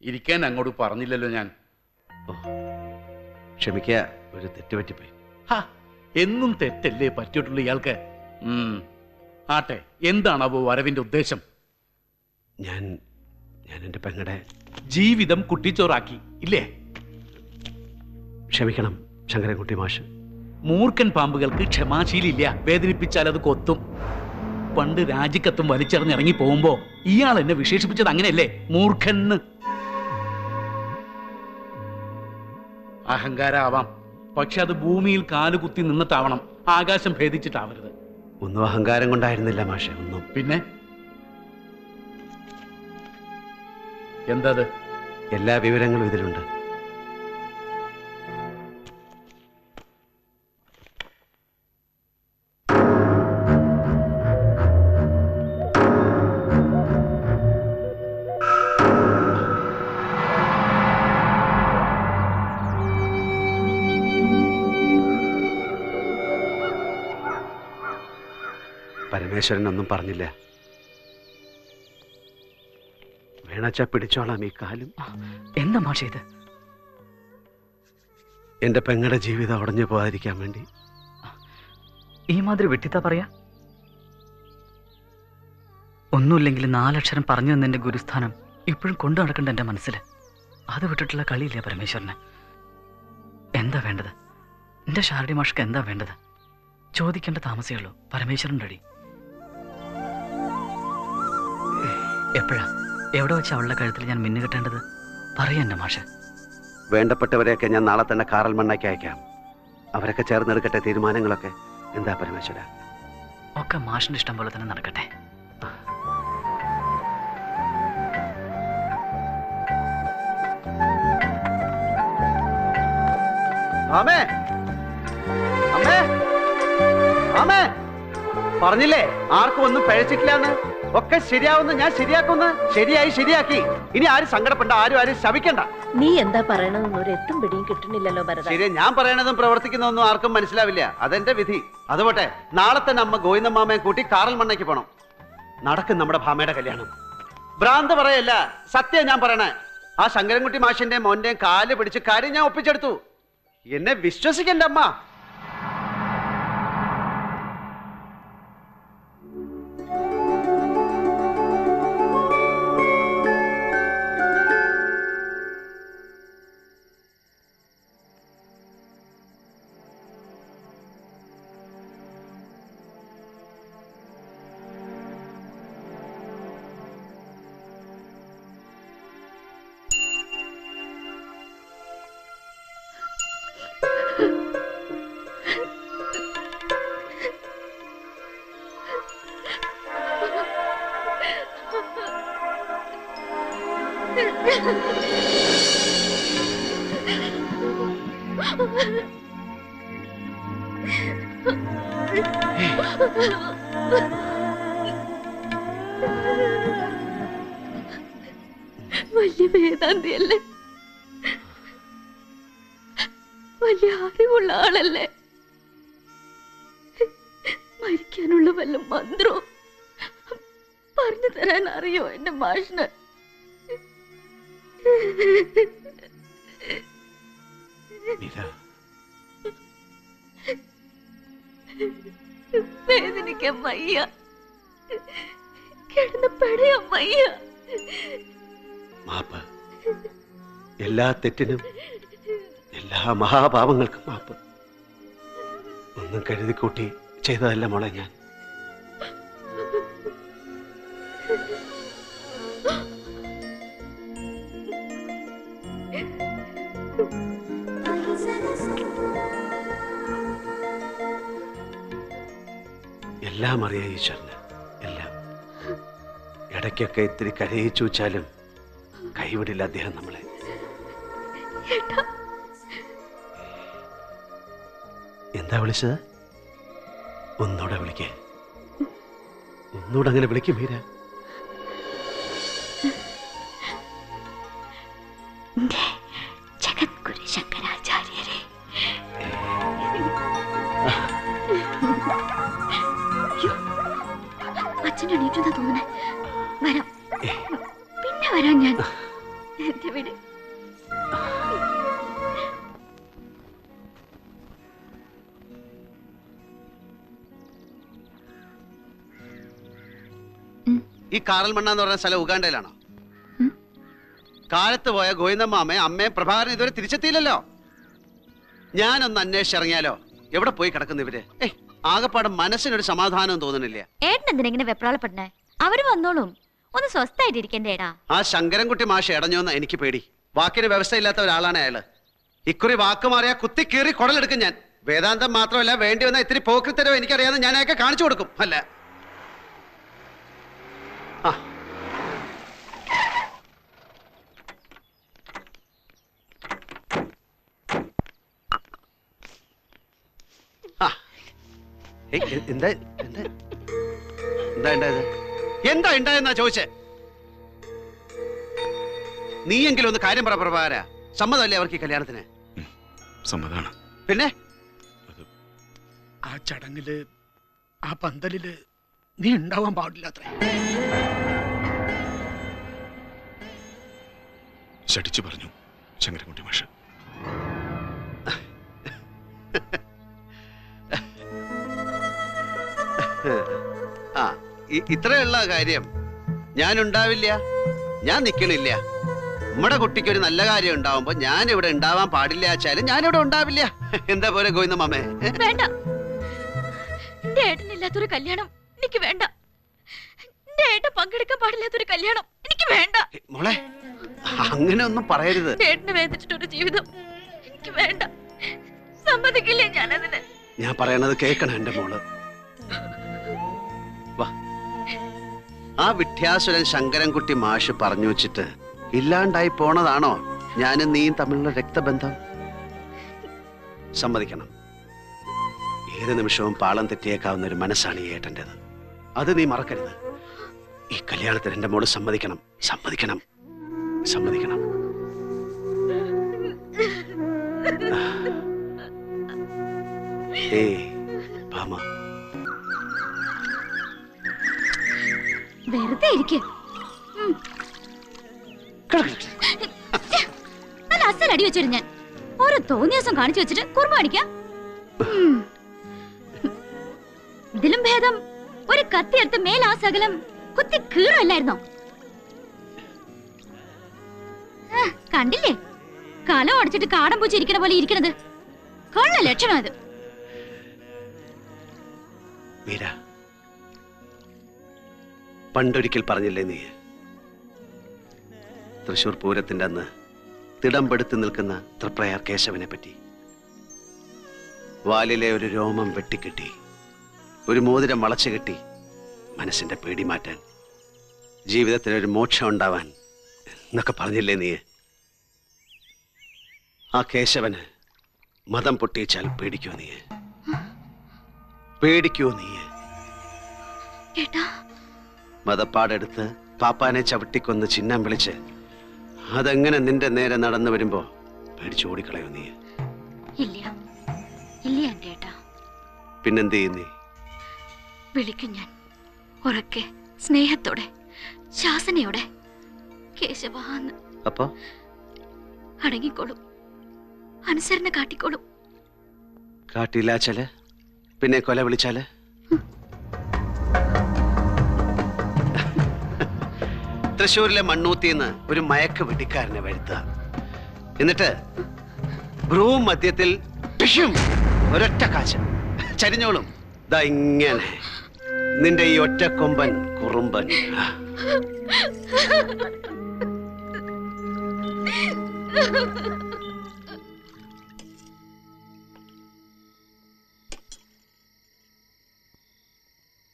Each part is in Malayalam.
ഇരിക്കാൻ അങ്ങോട്ട് പറഞ്ഞില്ലല്ലോ ഞാൻ. ക്ഷമിക്കുക, ഒരു തെറ്റുപറ്റിപ്പോയി. എന്നും തെറ്റല്ലേ പറ്റിയിട്ടുള്ളൂ ഇയാൾക്ക്. ആട്ടെ, എന്താണാവോ വരവിന്റെ ഉദ്ദേശം? ഞാൻ എൻ്റെ പെങ്ങളുടെ ജീവിതം കുട്ടിച്ചോറാക്കി ഇല്ലേ? ക്ഷമിക്കണം ശങ്കരൻകുട്ടി മാഷ്. മൂർഖൻ പാമ്പുകൾക്ക് ക്ഷമാശീലില്ല. വേദനിപ്പിച്ചാൽ അത് കൊത്തും. പണ്ട് രാജിക്കത്തും വലിച്ചെറിഞ്ഞിറങ്ങി പോകുമ്പോ ഇയാൾ എന്നെ വിശേഷിപ്പിച്ചത് അങ്ങനെയല്ലേ, മൂർഖന്. അഹങ്കാരാവാം, പക്ഷെ അത് ഭൂമിയിൽ കാലുകുത്തി നിന്നിട്ടാവണം, ആകാശം ഭേദിച്ചിട്ടാവരുത്. ഒന്നും അഹങ്കാരം കൊണ്ടായിരുന്നില്ല മാഷെ, ഒന്നും. പിന്നെ എന്താ? എല്ലാ വിവരങ്ങളും ഇതിലുണ്ട്. പരമേശ്വരൻ ഒന്നും പറഞ്ഞില്ല. വേണച്ച പിടിച്ചോളാം ഈ കാലും. എന്താ മാഷേ ഇത്? എന്റെ പെങ്ങളുടെ ജീവിതം ഉടഞ്ഞു പോകാതിരിക്കാൻ വേണ്ടി. ഈ മാതിരി വെട്ടിത്താ പറയാ? ഒന്നുമില്ലെങ്കിൽ 4 അക്ഷരം പറഞ്ഞു തന്ന എന്റെ ഗുരുസ്ഥാനം ഇപ്പോഴും കൊണ്ടു നടക്കണ്ട എന്റെ മനസ്സിൽ. അത് വിട്ടിട്ടുള്ള കളിയില്ല പരമേശ്വരന്. എന്താ വേണ്ടത്? എന്റെ ശാരടി മാഷ്ക്ക് എന്താ വേണ്ടത്? ചോദിക്കേണ്ട താമസേ ഉള്ളൂ. പരമേശ്വരൻ റെഡി. എപ്പോഴാ എവിടെ വെച്ച് അവളുടെ കഴുത്തിൽ ഞാൻ മിന്നു കെട്ടേണ്ടത്? പറയാ എന്റെ മാഷ. വേണ്ടപ്പെട്ടവരെയൊക്കെ ഞാൻ നാളെ തന്നെ കാറൽ മണ്ണയ്ക്ക് അയക്കാം. അവരൊക്കെ ചേർന്നെടുക്കട്ടെ തീരുമാനങ്ങളൊക്കെ. എന്താ പരമേശ്വര? ഒക്കെ മാഷിന്റെ ഇഷ്ടം പോലെ തന്നെ നടക്കട്ടെ. ആമേ, അമ്മേ, ആമേ, പറഞ്ഞില്ലേ ആർക്കും ഒന്നും പഴച്ചിട്ടില്ലാന്ന്. ഒക്കെ ശരിയാവുന്ന ഞാൻ ശരിയാക്കുന്നു. ശരിയാക്കി. ഇനി ആരും സങ്കടപ്പെടണ്ട, ആരും ശപിക്കണ്ട. നീ എന്താ പറയണതെന്ന് ഒരു എത്തും പിടിയും കിട്ടുന്നില്ലല്ലോ ഭരത. ശരി, ഞാൻ പറയണതും പ്രവർത്തിക്കുന്നതൊന്നും ആർക്കും മനസ്സിലാവില്ല. അതെന്റെ വിധി. അതുപോട്ടെ, നാളെ തന്നെ അമ്മ ഗോവിന്ദമാമയെ കൂട്ടി കാറൽ മണ്ണയ്ക്ക് പോണം. നടക്കും നമ്മുടെ ഭാമയുടെ കല്യാണം. ഭ്രാന്ത് പറയല്ല, സത്യം ഞാൻ പറയണേ. ആ ശങ്കരൻകുട്ടി മാഷിന്റെ മോന്റെയും കാല് പിടിച്ച് കാര്യം ഞാൻ ഒപ്പിച്ചെടുത്തു. എന്നെ വിശ്വസിക്കണ്ട അമ്മ. വലിയ വേദാന്തിയല്ലേ, വലിയ അറിവുള്ള ആളല്ലേ. മരിക്കാനുള്ള വല്ല മന്ത്രവും പറഞ്ഞു തരാൻ അറിയോ എന്റെ മാഷിന്? വേദനിക്കാൻ വയ്യ, കിടന്ന് പെടയാൻ വയ്യ. മാപ്പ്. എല്ലാ തെറ്റിനും, എല്ലാ മഹാപാപങ്ങൾക്കും മാപ്പ്. ഒന്നും കരുതിക്കൂട്ടി ചെയ്തതല്ല മോളെ ഞാൻ. എല്ലാം അറിയാം ഈശ്വരന്, എല്ലാം. ഇടയ്ക്കൊക്കെ ഇത്തിരി കരയിച്ചു വെച്ചാലും കൈവിടില്ല അദ്ദേഹം നമ്മളെ. എന്താ വിളിച്ചത്? ഒന്നൂടെ വിളിക്കേ, ഒന്നൂടെ അങ്ങനെ വിളിക്കും മീര. ജഗദ്ഗുരു ശങ്കരാചാര്യരെ. അച്ഛൻ എണീറ്റെന്നാ തോന്നുന്നേ. വരാം, പിന്നെ വരാം ഞാൻ. എന്റെ ഈ കാറൽമണ്ണ എന്ന് പറയുന്ന സ്ഥലം ഉഗാണ്ടയിലാണോ? കാലത്ത് പോയ ഗോവിന്ദമ്മാമയെ അമ്മയെ പ്രഭാകരൻ ഇതുവരെ തിരിച്ചെത്തിയില്ലല്ലോ. ഞാനൊന്ന് അന്വേഷിച്ചിറങ്ങിയാലോ? എവിടെ പോയി കിടക്കുന്നു ഇവര്? ആകപ്പാട് മനസ്സിനൊരു സമാധാനം തോന്നുന്നില്ല. ഏട്ടൻ എന്തിനെങ്ങനെ വെപ്രാളപ്പെടണേ? അവര് വന്നോളും. ഒന്ന് സ്വസ്ഥായിട്ടിരിക്കണ്ടേടാ. ആ ശങ്കരൻകുട്ടി മാഷ് ഇടഞ്ഞോന്ന് എനിക്ക് പേടി. വാക്കിന് വ്യവസ്ഥയില്ലാത്ത ഒരാളാണ് അയാള്. ഇക്കുറി വാക്ക് മാറിയാ കുത്തി കീറി കുടലെടുക്കും ഞാൻ. വേദാന്തം മാത്രമല്ല, വേണ്ടി വന്ന ഇത്തിരി പോക്കൃത്തരോ എനിക്കറിയാതെ ഞാൻ അയാൾക്ക് കാണിച്ചു കൊടുക്കും. അല്ല എന്താ എന്താ എന്താ ഉണ്ടായത്? എന്താ ഉണ്ടായെന്നാ ചോദിച്ചേ? നീയെങ്കിലും ഒന്ന് കാര്യം പറ പ്രഭാകര. സമ്മതമല്ലേ അവർക്ക് ഈ കല്യാണത്തിന്? സമ്മതാണ്. പിന്നെ ആ ചടങ്ങില്, ആ പന്തലില് നീ ഉണ്ടാവാൻ പാടില്ലാത്രേ. ശഠിച്ചു പറഞ്ഞു ശങ്കരൻകുട്ടി മാഷ്. ആ ഇത്രയുള്ള കാര്യം ഞാൻ ഉണ്ടാവില്ല, ഞാൻ നിക്കണില്ല. നമ്മുടെ കുട്ടിക്ക് ഒരു നല്ല കാര്യം ഉണ്ടാവുമ്പോ ഞാൻ ഇവിടെ ഉണ്ടാവാൻ പാടില്ല വെച്ചാലും ഞാൻ ഇവിടെ ഉണ്ടാവില്ല. എന്താ പോലെ ഗോവിന്ദമാമേ? വേണ്ട, എന്റെ ഏട്ടനില്ലാത്തൊരു കല്യാണം എനിക്ക് വേണ്ട. എന്റെ ഏട്ടൻ പങ്കെടുക്കാൻ പാടില്ലാത്തൊരു കല്യാണം എനിക്ക് വേണ്ട. മോളെ, അങ്ങനെ ഒന്നും പറയരുത്. ഏട്ടനെ വേദിച്ചിട്ടൊരു ജീവിതം എനിക്ക് വേണ്ട. സമ്മതിക്കില്ലേ ഞാനതിന്? ഞാൻ പറയണത് കേൾക്കണം എന്റെ മോള്. വാ, ആ വിദ്യാസുരൻ ശങ്കരൻകുട്ടി മാഷ് പറഞ്ഞു വെച്ചിട്ട് ഇല്ലാണ്ടായി പോണതാണോ ഞാനും നീയും തമ്മിലുള്ള രക്തബന്ധം? സമ്മതിക്കണം, ഏത് നിമിഷവും പാളം തെറ്റിയേക്കാവുന്ന ഒരു മനസ്സാണ് ഈ ഏട്ടൻ്റെത്. അത് നീ മറക്കരുത്. ഈ കല്യാണത്തിന് എന്റെ മോള് സമ്മതിക്കണം, സമ്മതിക്കണം, സമ്മതിക്കണം. ഭാമ, വെറുതെ ഇരിക്കെ. നല്ല അസൽ അടി വെച്ചൊരു ഞാൻ ഓരോ തോന്നിയ ദിവസം കാണിച്ചു വെച്ചിട്ട് കുറുമ്പ കാണിക്കാം. ഇതിലും ഭേദം ഒരു കത്തിയെടുത്ത് മേലാസകലം കുത്തി കീറല്ലായിരുന്നോ? കണ്ടില്ലേ, കലം അടച്ചിട്ട് കാടം പൂച്ചിരിക്കണ പോലെ ഇരിക്കണത്. കൊള്ള ലക്ഷണം അത്. മീര, പണ്ടൊരിക്കൽ പറഞ്ഞില്ലേ നീ, തൃശൂർ പൂരത്തിന്റെ അന്ന് തിടമ്പെടുത്ത് നിൽക്കുന്ന തൃപ്രയാർ കേശവനെ പറ്റി? വാലിലെ ഒരു രോമം വെട്ടിക്കെട്ടി, ഒരു മോതിരം വളച്ചു കെട്ടി, മനസ്സിന്റെ പേടി മാറ്റാൻ, ജീവിതത്തിൽ ഒരു മോക്ഷം ഉണ്ടാവാൻ എന്നൊക്കെ പറഞ്ഞില്ലേ നീ? ആ കേശവന് മതം പൊട്ടിച്ചാൽ പേടിക്കോ നീ? പേടിക്കോ നീ? മതപ്പാടെടുത്ത് പാപ്പാനെ ചവിട്ടിക്കൊന്ന് ചിഹ്നം വിളിച്ച് അതെങ്ങനെ നിന്റെ നേരെ നടന്നു വരുമ്പോ പേടിച്ചു ഓടിക്കളയോ നീ? ഇല്ല ഇല്ല എന്റെ ഏട്ടാ. പിന്നെന്ത് ചെയ്യും നീ? വിളിക്കും ഞാൻ ഉറക്കെ, സ്നേഹത്തോടെ, ശാസനയോടെ, കേശവാന്ന്. അപ്പോ അടങ്ങിക്കോളും, അനുസരണ കാട്ടിക്കോളും. കാട്ടില്ലാച്ചാല് പിന്നെ കൊല വിളിച്ചാല്? തൃശ്ശൂരിലെ മണ്ണൂത്തിന്ന് ഒരു മയക്ക് വെടിക്കാരനെ വരുത്തുക, എന്നിട്ട് ബ്രൂം മധ്യത്തിൽ ഒരൊറ്റ കാശ് ചരിഞ്ഞോളും. ദാ ഇങ്ങനെ നിന്റെ ഈ ഒറ്റക്കൊമ്പൻ കുറുമ്പൻ.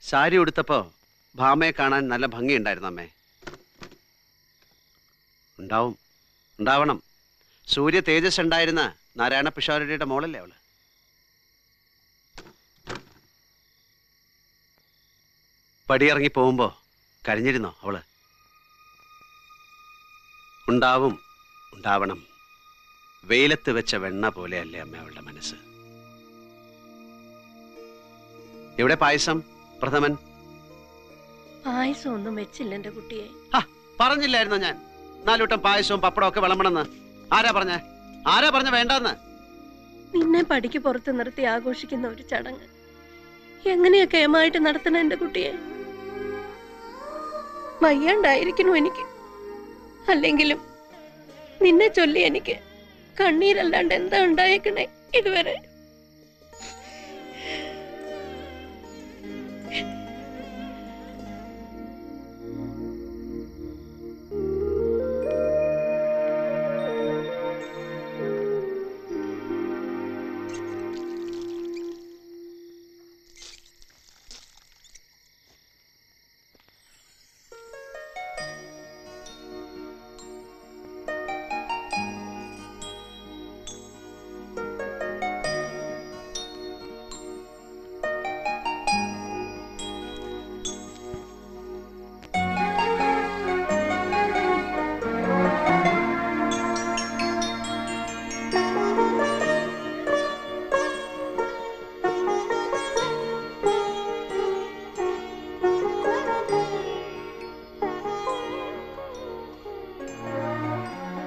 സാരി ഉടുത്തപ്പോ ഭാമയെ കാണാൻ നല്ല ഭംഗിയുണ്ടായിരുന്നു അമ്മേ. ഉണ്ടാവും, ഉണ്ടാവണം. സൂര്യ തേജസ് ഉണ്ടായിരുന്ന നാരായണ പിഷാരടിയുടെ മോളല്ലേ അവള്? പടിയിറങ്ങി പോകുമ്പോ കരഞ്ഞിരുന്നോ അവള്? ഉണ്ടാവും, ഉണ്ടാവണം. വെയിലത്ത് വെച്ച വെണ്ണ പോലെയല്ലേ അമ്മ അവളുടെ മനസ്സ്. എവിടെ പായസം, പ്രഥമൻ? പായസം ഒന്നും വെച്ചില്ല എന്റെ കുട്ടിയെ. പറഞ്ഞില്ലായിരുന്നോ ഞാൻ 4 വട്ടം പായസവും പപ്പടവും ഒക്കെ വിളമ്പണമെന്ന്? ആരാ പറഞ്ഞ വേണ്ടെന്ന്? നിന്നെ പടിക്ക് പുറത്ത് നിർത്തി ആഘോഷിക്കുന്ന ഒരു ചടങ്ങ് എങ്ങനെയൊക്കെ ഏമായിട്ട് നടത്തണ എന്റെ കുട്ടിയെ? വയ്യാണ്ടായിരിക്കണു എനിക്ക്. അല്ലെങ്കിലും നിന്നെ ചൊല്ലി എനിക്ക് കണ്ണീരല്ലാണ്ട് എന്താ ഉണ്ടായേക്കണേ ഇതുവരെ.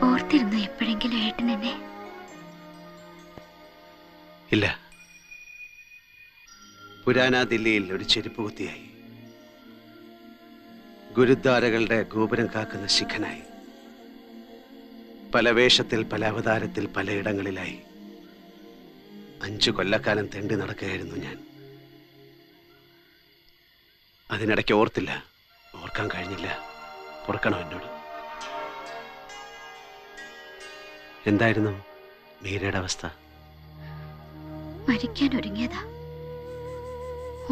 ഓർത്തിരുന്നു എപ്പോഴെങ്കിലും ഏട്ടൻ എന്നെ? ഇല്ല. പുരാന ദില്ലിയിൽ ഒരു ചെരുപ്പ് കുത്തിയായി, ഗുരുദ്വാരകളുടെ ഗോപുരം കാക്കുന്ന ശിഖനായി, പല വേഷത്തിൽ പല അവതാരത്തിൽ പലയിടങ്ങളിലായി 5 കൊല്ലക്കാലം തെണ്ടി നടക്കുകയായിരുന്നു ഞാൻ. അതിനിടയ്ക്ക് ഓർത്തില്ല, ഓർക്കാൻ കഴിഞ്ഞില്ല. ഓർക്കണം എന്നോട്. എന്തായിരുന്നു മീരയുടെ അവസ്ഥ? മരിക്കാൻ ഒരുങ്ങിയതാ.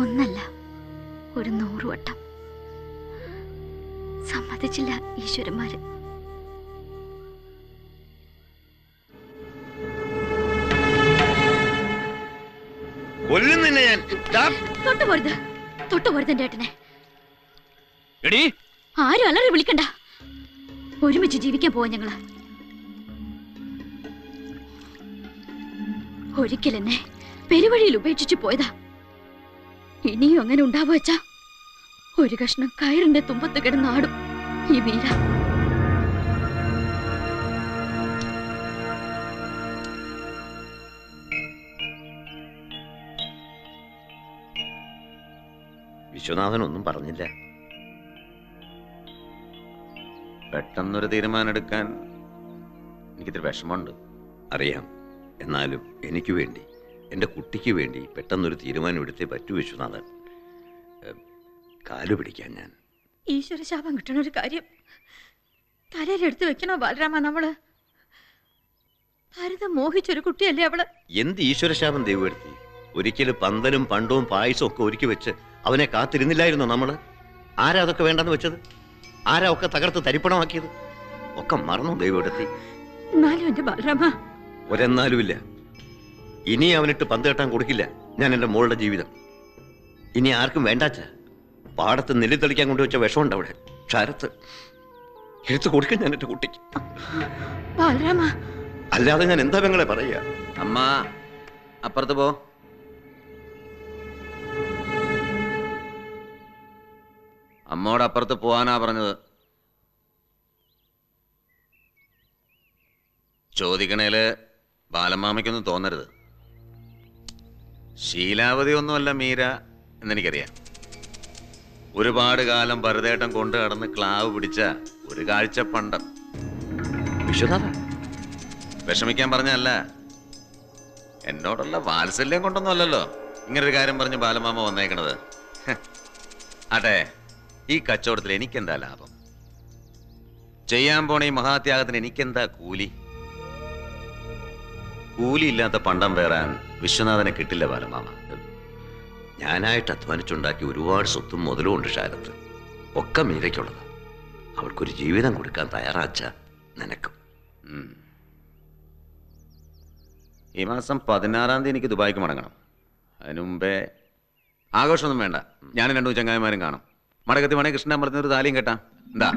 ഒന്നല്ല, ഒരു 100 വട്ടം. സമ്മതിച്ചില്ല ഈശ്വരന്മാര്. തൊട്ടുപോരുത്, തൊട്ടുപോരുത് എന്റെ ഏട്ടനെ. ആരും അലറി വിളിക്കണ്ട. ഒരുമിച്ച് ജീവിക്കാൻ പോവാ ഞങ്ങള്. ഒരിക്കൽ എന്നെ പെരുവഴിയിൽ ഉപേക്ഷിച്ചു പോയതാ. ഇനിയും അങ്ങനെ ഉണ്ടാവുക വെച്ചാ ഒരു കഷ്ണം കയറിന്റെ തുമ്പത്ത് കിടന്നാടും ഈ മീര. വിശ്വനാഥനൊന്നും പറഞ്ഞില്ല. പെട്ടെന്നൊരു തീരുമാനം എടുക്കാൻ എനിക്കിത്തിരി വിഷമമുണ്ട്, അറിയാം. എന്നാലും എനിക്ക് വേണ്ടി, എൻ്റെ കുട്ടിക്ക് വേണ്ടി പെട്ടെന്നൊരു തീരുമാനം എടുത്തേ പറ്റൂ വിശ്വനാഥൻ. കാലു പിടിക്കാൻ ഞാൻ. ഈശ്വര ശാപം കിട്ടണൊരു കാര്യം തലയിലെടുത്ത് വെക്കണോ ബാലരാമ? നമ്മള് ഭാരതം മോഹിച്ചൊരു കുട്ടിയല്ലേ അവള്. എന്ത് ഈശ്വരശാപം ദൈവപ്പെടുത്തി? ഒരിക്കലും പന്തലും പണ്ടവും പായസവും ഒക്കെ ഒരുക്കി വെച്ച് അവനെ കാത്തിരുന്നില്ലായിരുന്നോ നമ്മള്? ആരാ അതൊക്കെ വേണ്ടെന്ന് വെച്ചത്? ആരാ ഒക്കെ തകർത്ത് തരിപ്പണമാക്കിയത്? ഒക്കെ മറന്നു ദൈവപ്പെടുത്തി. എന്നാലും എന്റെ ബാലരാമ, ഒരെന്നാലുമില്ല. ഇനി അവനിട്ട് പന്ത് കെട്ടാൻ കൊടുക്കില്ല ഞാൻ എൻ്റെ മോളുടെ ജീവിതം. ഇനി ആർക്കും വേണ്ടാച്ച. പാടത്ത് നെല്ലി തെളിക്കാൻ കൊണ്ടുവച്ച വിഷമുണ്ട് അവിടെ, ക്ഷാരത്ത്. എടുത്ത് കൊടുക്കാൻ ഞാൻ എൻ്റെ കുട്ടിക്ക്. ബാലരാമ, അല്ലാതെ ഞാൻ എന്താ പെങ്ങളെ പറയുക? അമ്മ അപ്പുറത്ത് പോ. അമ്മോട് അപ്പുറത്ത് പോവാനാ പറഞ്ഞത്. ചോദിക്കണേല് ബാലമാമയ്ക്കൊന്നും തോന്നരുത്. ശീലാവതി ഒന്നുമല്ല മീര എന്നെനിക്കറിയാം. ഒരുപാട് കാലം ഭരതേട്ടൻ കൊണ്ടു കടന്ന് ക്ലാവ് പിടിച്ച ഒരു കാഴ്ച പണ്ടം. വിശ്വനാഥ, വിഷമിക്കാൻ പറഞ്ഞല്ല, എന്നോടുള്ള വാത്സല്യം കൊണ്ടൊന്നും അല്ലല്ലോ ഇങ്ങനൊരു കാര്യം പറഞ്ഞ് ബാലമാമ വന്നേക്കണത്. അതെ, ഈ കച്ചവടത്തിൽ എനിക്കെന്താ ലാഭം? ചെയ്യാൻ പോണ ഈ മഹാത്യാഗത്തിന് എനിക്കെന്താ കൂലി? കൂലിയില്ലാത്ത പണ്ടം പേറാൻ വിശ്വനാഥനെ കിട്ടില്ല ബാലമാമ. ഞാനായിട്ട് അധ്വാനിച്ചുണ്ടാക്കി ഒരുപാട് സ്വത്തും മുതലും ഉണ്ട് ക്ഷാരത്ത്. ഒക്കെ മീരയ്ക്കുള്ളത്. അവൾക്കൊരു ജീവിതം കൊടുക്കാൻ തയ്യാറാച്ച നിനക്കും. ഈ മാസം 16-ാം തീയതി എനിക്ക് ദുബായിക്ക് മടങ്ങണം. അതിനു മുമ്പേ ആഘോഷമൊന്നും വേണ്ട. ഞാനും 2 ചങ്ങായിമാരും കാണും. മടക്കത്തി വേണേ കൃഷ്ണൻ പറഞ്ഞൊരു താലിയും കേട്ടാ എന്താ?